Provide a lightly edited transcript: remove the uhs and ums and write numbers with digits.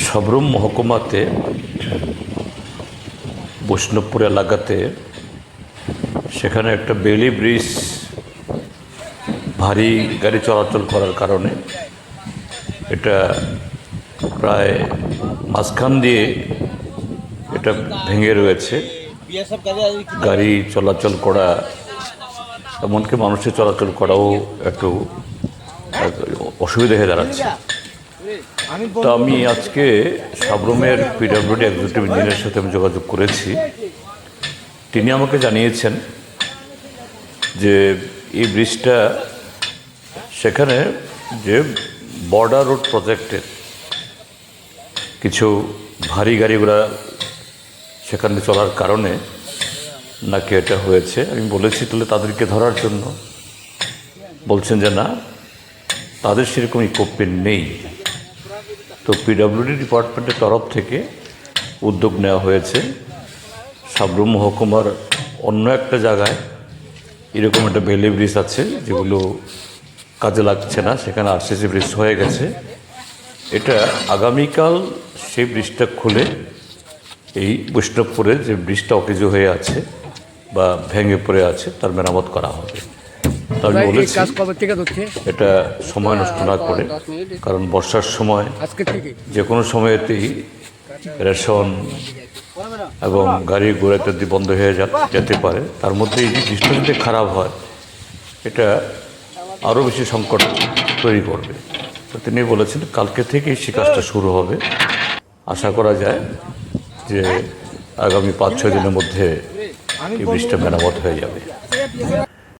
সাবরুম মহকুমাতে বৈষ্ণবপুর এলাকাতে সেখানে একটা বেলি ব্রিজ ভারী গাড়ি চলাচল করার কারণে এটা প্রায় মাঝখান দিয়ে এটা ভেঙে রয়েছে। গাড়ি চলাচল করা, এমনকি মানুষের চলাচল করাও একটু অসুবিধা হয়ে দাঁড়াচ্ছে। তো আমি আজকে সাবরুমের পিডব্লিউডি এক্সিকিউটিভ ইঞ্জিনিয়ারের সাথে আমি যোগাযোগ করেছি। তিনি আমাকে জানিয়েছেন যে এই ব্রিজটা সেখানে যে বর্ডার রোড প্রজেক্টের কিছু ভারী গাড়িগুলা সেখানে চলার কারণে নাকি এটা হয়েছে। আমি বলেছি তাহলে তাদেরকে ধরার জন্য, বলছেন যে না, তাদের সেরকম ইকুইপমেন্ট নেই। তো পিডব্লিউডি ডিপার্টমেন্টের তরফ থেকে উদ্যোগ নেওয়া হয়েছে সাবরুম মহকুমার অন্য একটা জায়গায় এরকম একটা বেলি ব্রিজ আছে যেগুলো কাজে লাগছে না, সেখানে আরসিসি ব্রিজ হয়ে গেছে। এটা আগামীকাল সেই ব্রিজটা খুলে এই বৈষ্ণবপুরে যে ব্রিজটা অকেজো হয়ে আছে বা ভেঙে পড়ে আছে তার মেরামত করা হবে। তো আমি বলেছি এটা সময় নষ্ট না করে, কারণ বর্ষার সময় যে কোনো সময়তেই রেশন এবং গাড়ি ঘোড়া ইত্যাদি বন্ধ হয়ে যেতে পারে। তার মধ্যে এই যে ব্রিজটা যদি খারাপ হয় এটা আরও বেশি সংকট তৈরি করবে। তো তিনি বলেছেন কালকে থেকেই সে কাজটা শুরু হবে। আশা করা যায় যে আগামী 5-6 দিনের মধ্যে এই ব্রিজটা মেরামত হয়ে যাবে।